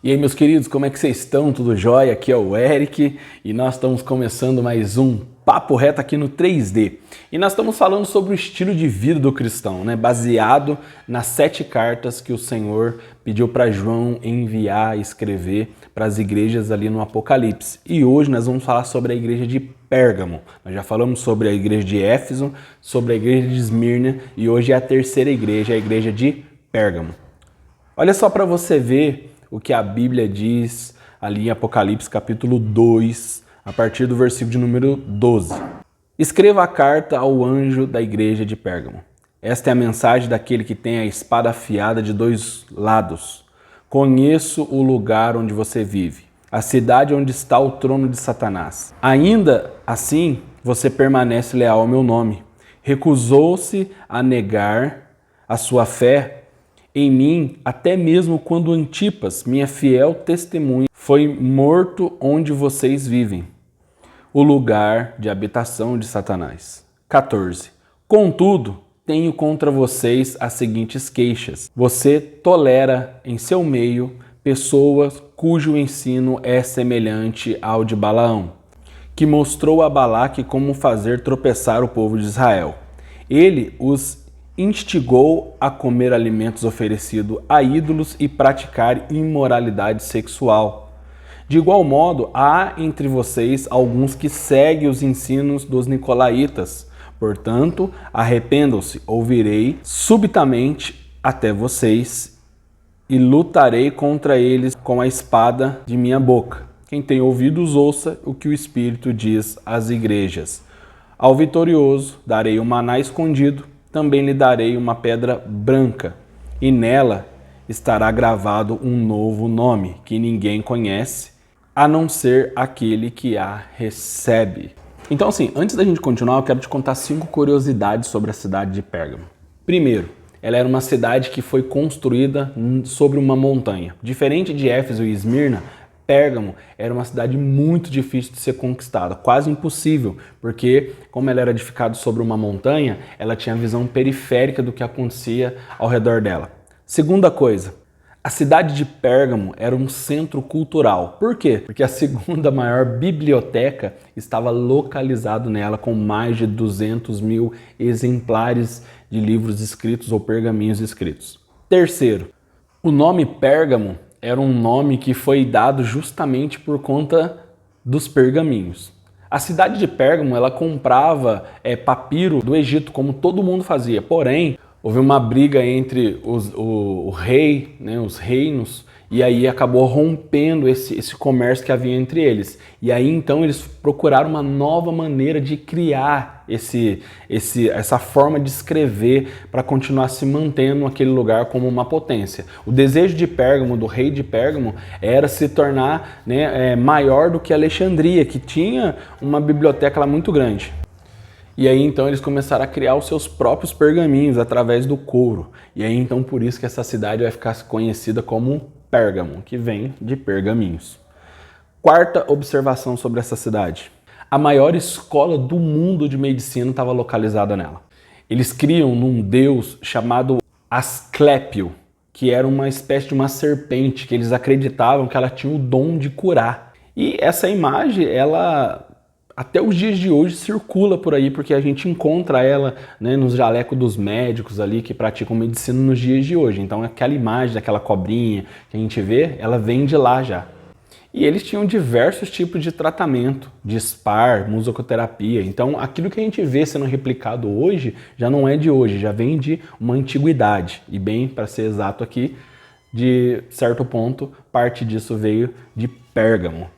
E aí, meus queridos, como é que vocês estão? Tudo jóia? Aqui é o Eric e nós estamos começando mais um Papo Reto aqui no 3D. E nós estamos falando sobre o estilo de vida do cristão, né? Baseado nas 7 cartas que o Senhor pediu para João enviar e escrever para as igrejas ali no Apocalipse. E hoje nós vamos falar sobre a igreja de Pérgamo. Nós já falamos sobre a igreja de Éfeso, sobre a igreja de Esmirna e hoje é a terceira igreja, a igreja de Pérgamo. Olha só para você ver o que a Bíblia diz ali em Apocalipse capítulo 2, a partir do versículo de número 12. Escreva a carta ao anjo da igreja de Pérgamo. Esta é a mensagem daquele que tem a espada afiada de 2 lados. Conheço o lugar onde você vive, a cidade onde está o trono de Satanás. Ainda assim, você permanece leal ao meu nome. Recusou-se a negar a sua fé em mim, até mesmo quando Antipas, minha fiel testemunha, foi morto onde vocês vivem, o lugar de habitação de Satanás. 14. Contudo, tenho contra vocês as seguintes queixas. Você tolera em seu meio pessoas cujo ensino é semelhante ao de Balaão, que mostrou a Balaque como fazer tropeçar o povo de Israel. Ele os instigou a comer alimentos oferecidos a ídolos e praticar imoralidade sexual. De igual modo, há entre vocês alguns que seguem os ensinos dos nicolaítas. Portanto, arrependam-se, ou virei subitamente até vocês e lutarei contra eles com a espada de minha boca. Quem tem ouvidos, ouça o que o Espírito diz às igrejas. Ao vitorioso darei o maná escondido, também lhe darei uma pedra branca, e nela estará gravado um novo nome, que ninguém conhece, a não ser aquele que a recebe. Então, assim, antes da gente continuar, eu quero te contar 5 curiosidades sobre a cidade de Pérgamo. Primeiro, ela era uma cidade que foi construída sobre uma montanha. Diferente de Éfeso e Esmirna, Pérgamo era uma cidade muito difícil de ser conquistada, quase impossível, porque como ela era edificada sobre uma montanha, ela tinha visão periférica do que acontecia ao redor dela. Segunda coisa, a cidade de Pérgamo era um centro cultural. Por quê? Porque a segunda maior biblioteca estava localizada nela, com mais de 200 mil exemplares de livros escritos ou pergaminhos escritos. Terceiro, o nome Pérgamo era um nome que foi dado justamente por conta dos pergaminhos. A cidade de Pérgamo, ela comprava papiro do Egito, como todo mundo fazia. Porém, houve uma briga entre o rei, né, os reinos, e aí acabou rompendo esse comércio que havia entre eles. E aí então eles procuraram uma nova maneira de criar essa forma de escrever para continuar se mantendo aquele lugar como uma potência. O desejo de Pérgamo, do rei de Pérgamo, era se tornar, né, maior do que Alexandria, que tinha uma biblioteca lá muito grande. E aí então eles começaram a criar os seus próprios pergaminhos através do couro. E aí então por isso que essa cidade vai ficar conhecida como Pérgamo, que vem de pergaminhos. Quarta observação sobre essa cidade. A maior escola do mundo de medicina estava localizada nela. Eles criam num deus chamado Asclépio, que era uma espécie de uma serpente, que eles acreditavam que ela tinha o dom de curar. E essa imagem, ela até os dias de hoje circula por aí, porque a gente encontra ela, né, nos jalecos dos médicos ali que praticam medicina nos dias de hoje. Então aquela imagem daquela cobrinha que a gente vê, ela vem de lá já. E eles tinham diversos tipos de tratamento, de SPAR, musicoterapia. Então aquilo que a gente vê sendo replicado hoje já não é de hoje, já vem de uma antiguidade. E bem, para ser exato aqui, de certo ponto, parte disso veio de Pérgamo.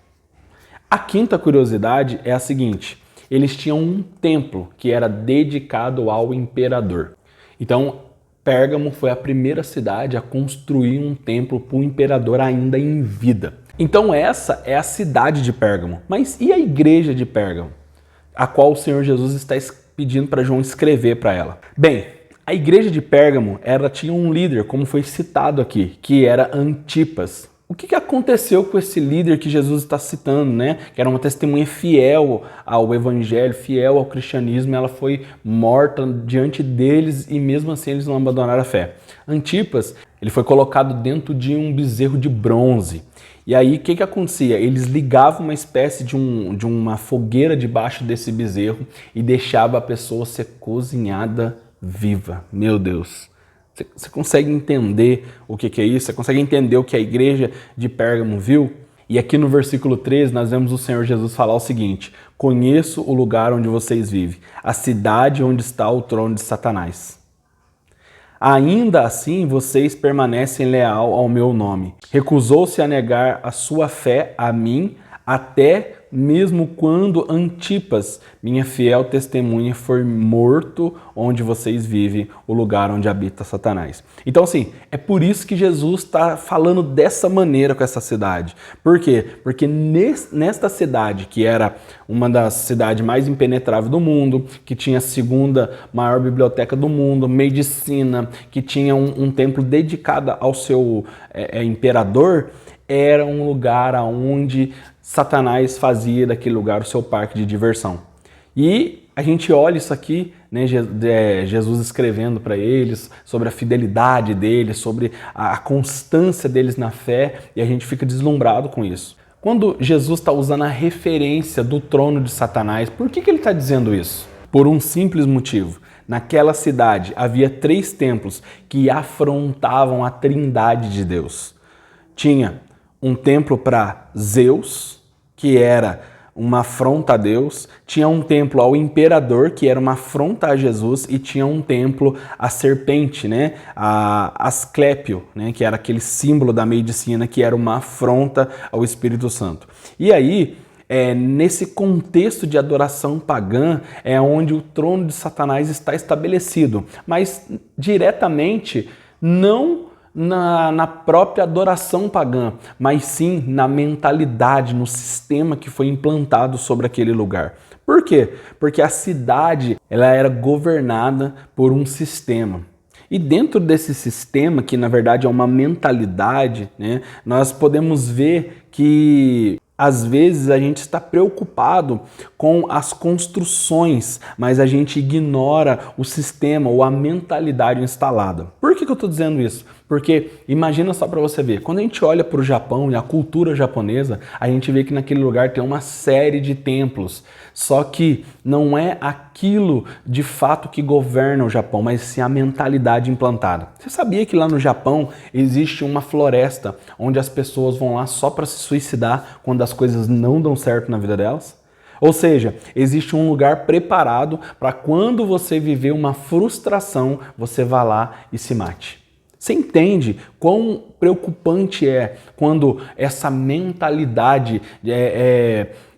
A quinta curiosidade é a seguinte: eles tinham um templo que era dedicado ao imperador. Então, Pérgamo foi a primeira cidade a construir um templo para o imperador ainda em vida. Então essa é a cidade de Pérgamo. Mas e a igreja de Pérgamo, a qual o Senhor Jesus está pedindo para João escrever para ela? Bem, a igreja de Pérgamo, ela tinha um líder, como foi citado aqui, que era Antipas. O que aconteceu com esse líder que Jesus está citando, né? Que era uma testemunha fiel ao evangelho, fiel ao cristianismo, ela foi morta diante deles e mesmo assim eles não abandonaram a fé. Antipas Ele foi colocado dentro de um bezerro de bronze. E aí, o que acontecia? Eles ligavam uma espécie de uma fogueira debaixo desse bezerro e deixava a pessoa ser cozinhada viva. Meu Deus! Você consegue entender o que é isso? Você consegue entender o que a igreja de Pérgamo viu? E aqui no versículo 13 nós vemos o Senhor Jesus falar o seguinte: conheço o lugar onde vocês vivem, a cidade onde está o trono de Satanás. Ainda assim vocês permanecem leal ao meu nome. Recusou-se a negar a sua fé a mim, até mesmo quando Antipas, minha fiel testemunha, foi morto onde vocês vivem, o lugar onde habita Satanás. Então, assim, é por isso que Jesus está falando dessa maneira com essa cidade. Por quê? Porque nesta cidade, que era uma das cidades mais impenetráveis do mundo, que tinha a segunda maior biblioteca do mundo, medicina, que tinha um templo dedicado ao seu imperador, era um lugar onde Satanás fazia daquele lugar o seu parque de diversão. E a gente olha isso aqui, né, Jesus escrevendo para eles sobre a fidelidade deles, sobre a constância deles na fé, e a gente fica deslumbrado com isso. Quando Jesus está usando a referência do trono de Satanás, por que ele está dizendo isso? Por um simples motivo. Naquela cidade havia 3 templos que afrontavam a trindade de Deus. Tinha um templo para Zeus, que era uma afronta a Deus, tinha um templo ao imperador, que era uma afronta a Jesus, e tinha um templo à serpente, né? A Asclépio, né? Que era aquele símbolo da medicina, que era uma afronta ao Espírito Santo. E aí, nesse contexto de adoração pagã, é onde o trono de Satanás está estabelecido, mas diretamente não na própria adoração pagã, mas sim na mentalidade, no sistema que foi implantado sobre aquele lugar. Por quê? Porque a cidade ela era governada por um sistema. E dentro desse sistema, que na verdade é uma mentalidade, né, nós podemos ver que às vezes a gente está preocupado com as construções, mas a gente ignora o sistema ou a mentalidade instalada. Por que eu estou dizendo isso? Porque imagina só para você ver, quando a gente olha para o Japão e a cultura japonesa, a gente vê que naquele lugar tem uma série de templos, só que não é aquilo de fato que governa o Japão, mas sim a mentalidade implantada. Você sabia que lá no Japão existe uma floresta onde as pessoas vão lá só para se suicidar quando as coisas não dão certo na vida delas? Ou seja, existe um lugar preparado para quando você viver uma frustração, você vá lá e se mate. Você entende quão preocupante é quando essa mentalidade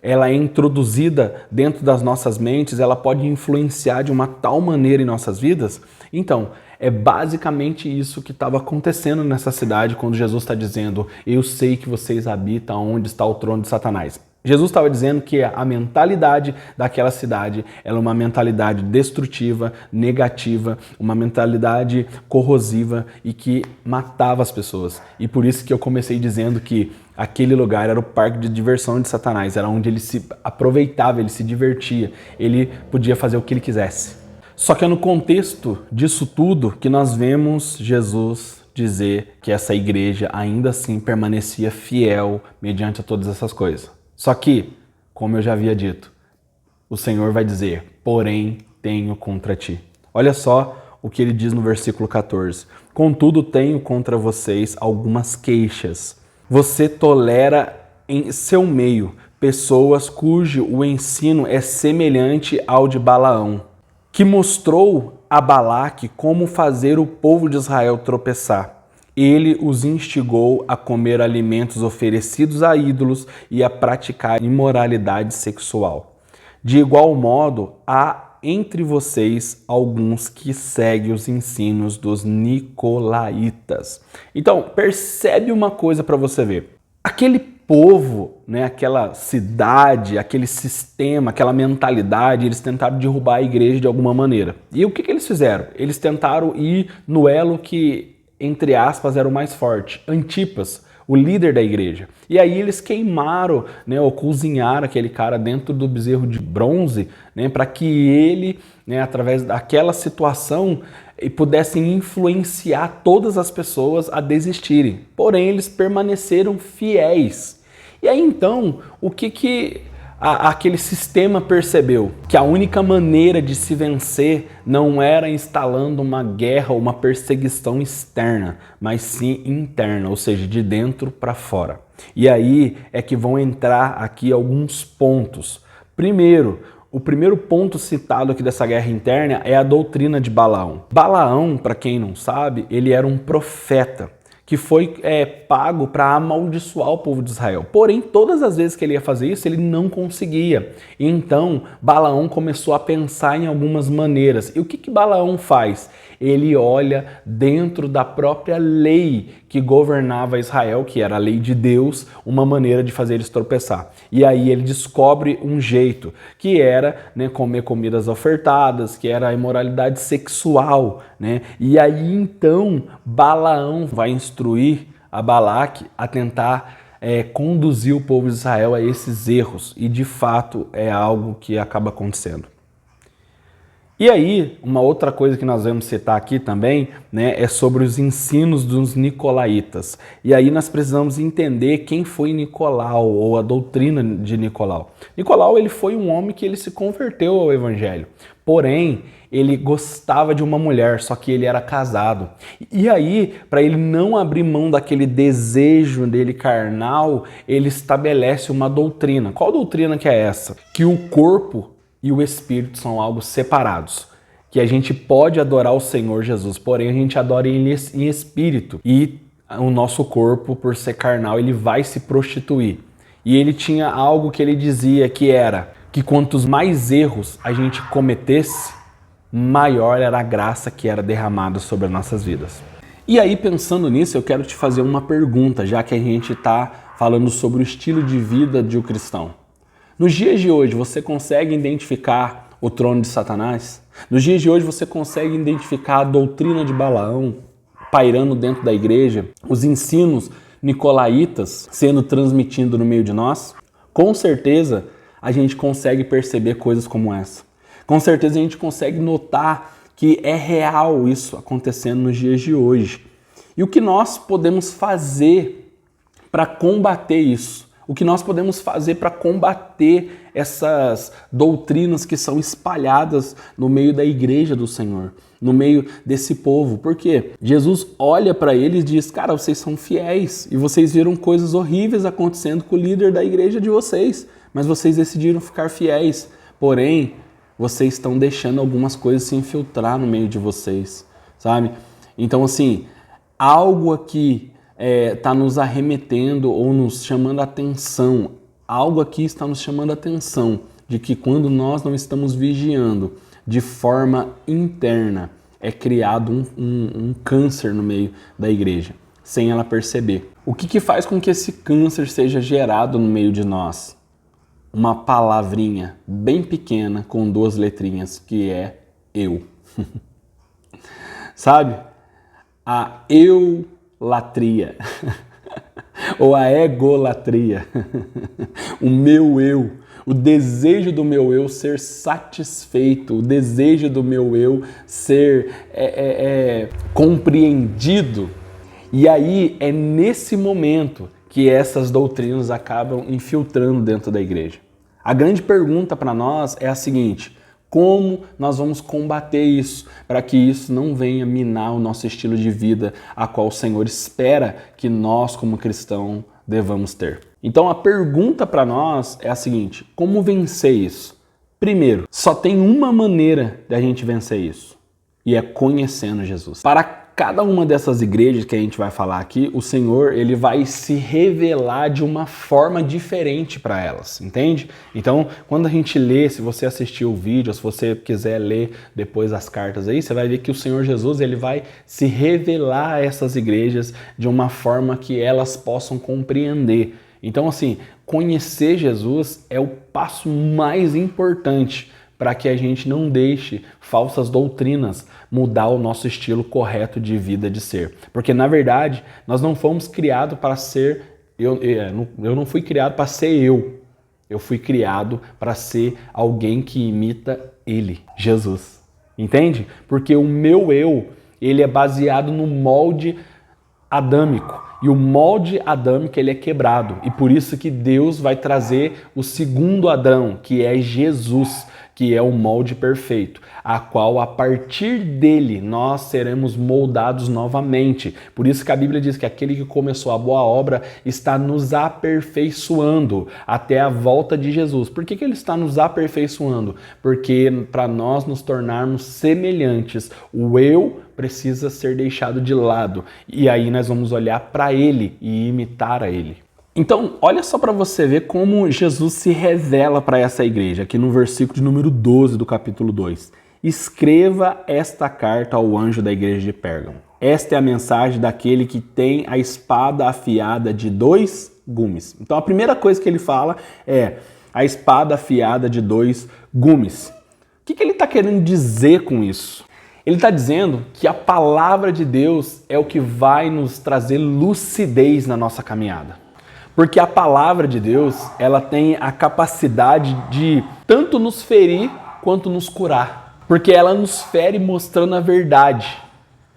ela é introduzida dentro das nossas mentes, ela pode influenciar de uma tal maneira em nossas vidas? Então, é basicamente isso que estava acontecendo nessa cidade quando Jesus está dizendo: eu sei que vocês habitam onde está o trono de Satanás. Jesus estava dizendo que a mentalidade daquela cidade era uma mentalidade destrutiva, negativa, uma mentalidade corrosiva e que matava as pessoas. E por isso que eu comecei dizendo que aquele lugar era o parque de diversão de Satanás, era onde ele se aproveitava, ele se divertia, ele podia fazer o que ele quisesse. Só que é no contexto disso tudo que nós vemos Jesus dizer que essa igreja ainda assim permanecia fiel mediante a todas essas coisas. Só que, como eu já havia dito, o Senhor vai dizer: porém tenho contra ti. Olha só o que ele diz no versículo 14. Contudo, tenho contra vocês algumas queixas. Você tolera em seu meio pessoas cujo o ensino é semelhante ao de Balaão, que mostrou a Balaque como fazer o povo de Israel tropeçar. Ele os instigou a comer alimentos oferecidos a ídolos e a praticar imoralidade sexual. De igual modo, há entre vocês alguns que seguem os ensinos dos nicolaítas. Então, percebe uma coisa para você ver. Aquele povo, né, aquela cidade, aquele sistema, aquela mentalidade, eles tentaram derrubar a igreja de alguma maneira. E o que eles fizeram? Eles tentaram ir no elo que, entre aspas, era o mais forte. Antipas, o líder da igreja. E aí eles queimaram, né, ou cozinharam aquele cara dentro do bezerro de bronze, né, para que ele, né, através daquela situação, pudessem influenciar todas as pessoas a desistirem. Porém, eles permaneceram fiéis. E aí então, o que aquele sistema percebeu? Que a única maneira de se vencer não era instalando uma guerra ou uma perseguição externa, mas sim interna, ou seja, de dentro para fora. E aí é que vão entrar aqui alguns pontos. Primeiro, o primeiro ponto citado aqui dessa guerra interna é a doutrina de Balaão. Balaão, para quem não sabe, ele era um profeta que foi pago para amaldiçoar o povo de Israel. Porém, todas as vezes que ele ia fazer isso, ele não conseguia. Então, Balaão começou a pensar em algumas maneiras. E o que Balaão faz? Ele olha dentro da própria lei que governava Israel, que era a lei de Deus, uma maneira de fazer eles tropeçar. E aí ele descobre um jeito, que era, né, comer comidas ofertadas, que era a imoralidade sexual, né? E aí então Balaão vai instruir a Balaque a tentar conduzir o povo de Israel a esses erros. E de fato é algo que acaba acontecendo. E aí, uma outra coisa que nós vamos citar aqui também, né, é sobre os ensinos dos nicolaítas. E aí nós precisamos entender quem foi Nicolau, ou a doutrina de Nicolau. Nicolau, ele foi um homem que ele se converteu ao evangelho. Porém, ele gostava de uma mulher, só que ele era casado. E aí, para ele não abrir mão daquele desejo dele carnal, ele estabelece uma doutrina. Qual doutrina que é essa? Que o corpo e o Espírito são algo separados. Que a gente pode adorar o Senhor Jesus, porém a gente adora ele em espírito. E o nosso corpo, por ser carnal, ele vai se prostituir. E ele tinha algo que ele dizia que era que quantos mais erros a gente cometesse, maior era a graça que era derramada sobre as nossas vidas. E aí, pensando nisso, eu quero te fazer uma pergunta, já que a gente está falando sobre o estilo de vida de um cristão. Nos dias de hoje, você consegue identificar o trono de Satanás? Nos dias de hoje, você consegue identificar a doutrina de Balaão pairando dentro da igreja? Os ensinos nicolaítas sendo transmitidos no meio de nós? Com certeza, a gente consegue perceber coisas como essa. Com certeza, a gente consegue notar que é real isso acontecendo nos dias de hoje. E o que nós podemos fazer para combater isso? O que nós podemos fazer para combater essas doutrinas que são espalhadas no meio da igreja do Senhor, no meio desse povo? Porque Jesus olha para eles e diz, cara, vocês são fiéis e vocês viram coisas horríveis acontecendo com o líder da igreja de vocês, mas vocês decidiram ficar fiéis. Porém, vocês estão deixando algumas coisas se infiltrar no meio de vocês, sabe? Então, assim, algo aqui está nos arremetendo ou nos chamando a atenção. Algo aqui está nos chamando a atenção de que quando nós não estamos vigiando de forma interna, é criado um câncer no meio da igreja, sem ela perceber. O que faz com que esse câncer seja gerado no meio de nós? Uma palavrinha bem pequena com 2 letrinhas, que é eu. Sabe? A eulatria. Ou a egolatria. O meu eu. O desejo do meu eu ser satisfeito. O desejo do meu eu ser compreendido. E aí é nesse momento que essas doutrinas acabam infiltrando dentro da igreja. A grande pergunta para nós é a seguinte: como nós vamos combater isso para que isso não venha minar o nosso estilo de vida a qual o Senhor espera que nós, como cristão, devamos ter? Então a pergunta para nós é a seguinte: como vencer isso? Primeiro, só tem uma maneira de a gente vencer isso, e é conhecendo Jesus. Para cada uma dessas igrejas que a gente vai falar aqui, o Senhor, ele vai se revelar de uma forma diferente para elas, entende? Então, quando a gente lê, se você assistir o vídeo, se você quiser ler depois as cartas aí, você vai ver que o Senhor Jesus, ele vai se revelar a essas igrejas de uma forma que elas possam compreender. Então, assim, conhecer Jesus é o passo mais importante para que a gente não deixe falsas doutrinas mudar o nosso estilo correto de vida, de ser. Porque, na verdade, nós não fomos criados para ser... Eu não fui criado para ser eu. Eu fui criado para ser alguém que imita Ele, Jesus. Entende? Porque o meu eu, ele é baseado no molde adâmico. E o molde adâmico, ele é quebrado. E por isso que Deus vai trazer o segundo Adão, que é Jesus, que é o molde perfeito, a qual a partir dele nós seremos moldados novamente. Por isso que a Bíblia diz que aquele que começou a boa obra está nos aperfeiçoando até a volta de Jesus. Por que ele está nos aperfeiçoando? Porque para nós nos tornarmos semelhantes, o eu precisa ser deixado de lado. E aí nós vamos olhar para ele e imitar a ele. Então, olha só para você ver como Jesus se revela para essa igreja, aqui no versículo de número 12 do capítulo 2. Escreva esta carta ao anjo da igreja de Pérgamo. Esta é a mensagem daquele que tem a espada afiada de 2 gumes. Então, a primeira coisa que ele fala é a espada afiada de 2 gumes. O que ele está querendo dizer com isso? Ele está dizendo que a palavra de Deus é o que vai nos trazer lucidez na nossa caminhada. Porque a palavra de Deus, ela tem a capacidade de tanto nos ferir quanto nos curar. Porque ela nos fere mostrando a verdade,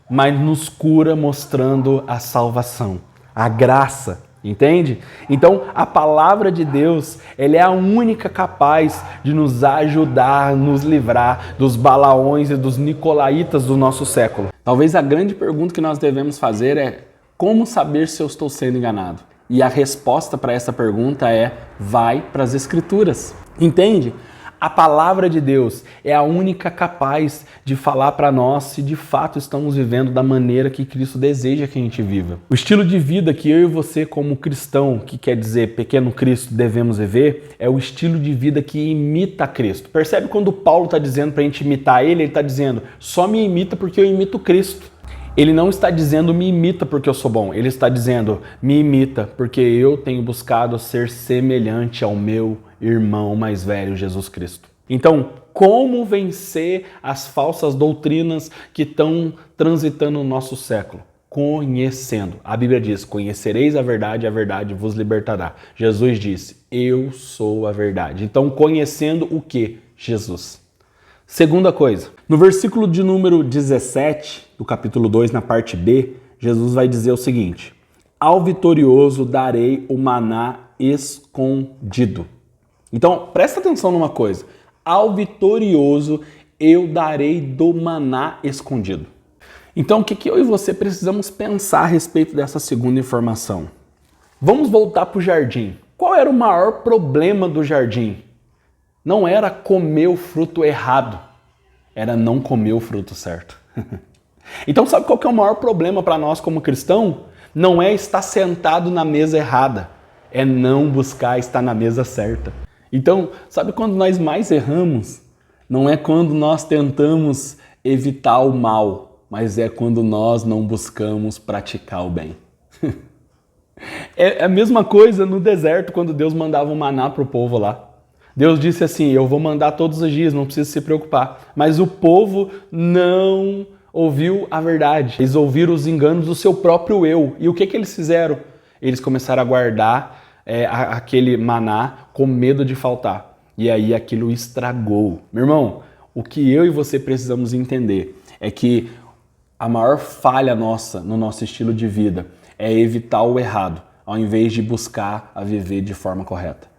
mas nos cura mostrando a salvação, a graça, entende? Então, a palavra de Deus, ela é a única capaz de nos ajudar, nos livrar dos Balaões e dos Nicolaítas do nosso século. Talvez a grande pergunta que nós devemos fazer é: como saber se eu estou sendo enganado? E a resposta para essa pergunta é: vai para as Escrituras. Entende? A palavra de Deus é a única capaz de falar para nós se de fato estamos vivendo da maneira que Cristo deseja que a gente viva. O estilo de vida que eu e você, como cristão, que quer dizer pequeno Cristo, devemos viver, é o estilo de vida que imita Cristo. Percebe quando Paulo está dizendo para a gente imitar ele está dizendo: só me imita porque eu imito Cristo. Ele não está dizendo me imita porque eu sou bom, ele está dizendo me imita porque eu tenho buscado ser semelhante ao meu irmão mais velho, Jesus Cristo. Então, como vencer as falsas doutrinas que estão transitando no nosso século? Conhecendo. A Bíblia diz: conhecereis a verdade vos libertará. Jesus disse: eu sou a verdade. Então, conhecendo o que? Jesus. Segunda coisa, no versículo de número 17 do capítulo 2, na parte B, Jesus vai dizer o seguinte: ao vitorioso darei o maná escondido. Então, presta atenção numa coisa: ao vitorioso eu darei do maná escondido. Então, o que eu e você precisamos pensar a respeito dessa segunda informação? Vamos voltar para o jardim. Qual era o maior problema do jardim? Não era comer o fruto errado, era não comer o fruto certo. Então sabe qual que é o maior problema para nós como cristão? Não é estar sentado na mesa errada, é não buscar estar na mesa certa. Então, sabe quando nós mais erramos? Não é quando nós tentamos evitar o mal, mas é quando nós não buscamos praticar o bem. É a mesma coisa no deserto, quando Deus mandava o maná para o povo lá. Deus disse assim: eu vou mandar todos os dias, não precisa se preocupar. Mas o povo não ouviu a verdade. Eles ouviram os enganos do seu próprio eu. E o que eles fizeram? Eles começaram a guardar aquele maná com medo de faltar. E aí aquilo estragou. Meu irmão, o que eu e você precisamos entender é que a maior falha nossa no nosso estilo de vida é evitar o errado, ao invés de buscar a viver de forma correta.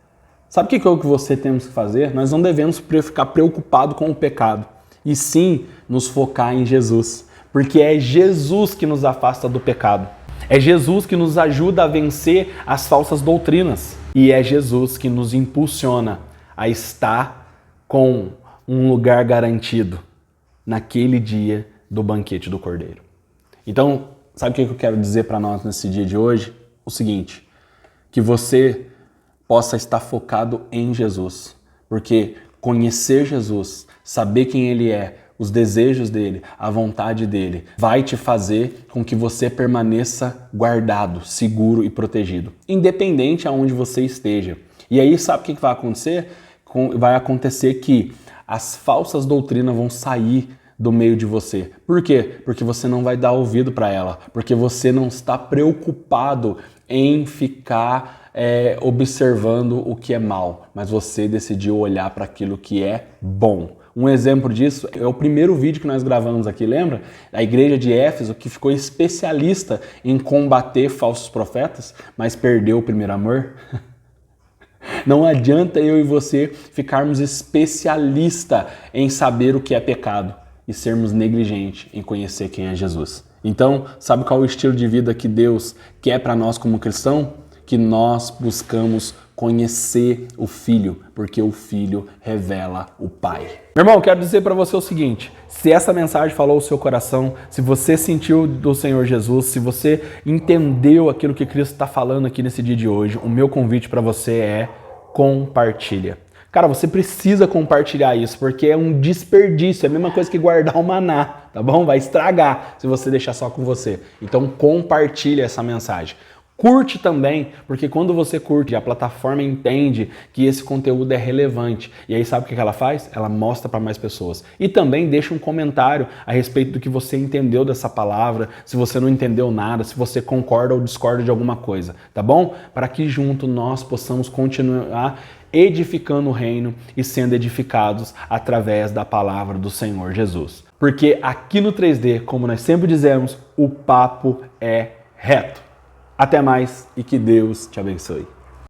Sabe o que é o que você temos que fazer? Nós não devemos ficar preocupados com o pecado, e sim nos focar em Jesus, porque é Jesus que nos afasta do pecado. É Jesus que nos ajuda a vencer as falsas doutrinas, e é Jesus que nos impulsiona a estar com um lugar garantido naquele dia do banquete do Cordeiro. Então, sabe o que eu quero dizer para nós nesse dia de hoje? O seguinte: que você possa estar focado em Jesus, porque conhecer Jesus, saber quem Ele é, os desejos dele, a vontade dele, vai te fazer com que você permaneça guardado, seguro e protegido, independente aonde você esteja. E aí sabe o que vai acontecer? Vai acontecer que as falsas doutrinas vão sair do meio de você. Por quê? Porque você não vai dar ouvido para ela, porque você não está preocupado em ficar observando o que é mal, mas você decidiu olhar para aquilo que é bom. Um exemplo disso é o primeiro vídeo que nós gravamos aqui, lembra? A igreja de Éfeso, que ficou especialista em combater falsos profetas, mas perdeu o primeiro amor. Não adianta eu e você ficarmos especialistas em saber o que é pecado e sermos negligentes em conhecer quem é Jesus. Então, sabe qual é o estilo de vida que Deus quer para nós como cristão? Que nós buscamos conhecer o Filho, porque o Filho revela o Pai. Meu irmão, quero dizer para você o seguinte, se essa mensagem falou o seu coração, se você sentiu do Senhor Jesus, se você entendeu aquilo que Cristo está falando aqui nesse dia de hoje, o meu convite para você é compartilha. Cara, você precisa compartilhar isso, porque é um desperdício, é a mesma coisa que guardar o maná, tá bom? Vai estragar se você deixar só com você. Então compartilha essa mensagem. Curte também, porque quando você curte, a plataforma entende que esse conteúdo é relevante. E aí sabe o que ela faz? Ela mostra para mais pessoas. E também deixa um comentário a respeito do que você entendeu dessa palavra, se você não entendeu nada, se você concorda ou discorda de alguma coisa, tá bom? Para que junto nós possamos continuar edificando o reino e sendo edificados através da palavra do Senhor Jesus. Porque aqui no 3D, como nós sempre dizemos, o papo é reto. Até mais e que Deus te abençoe.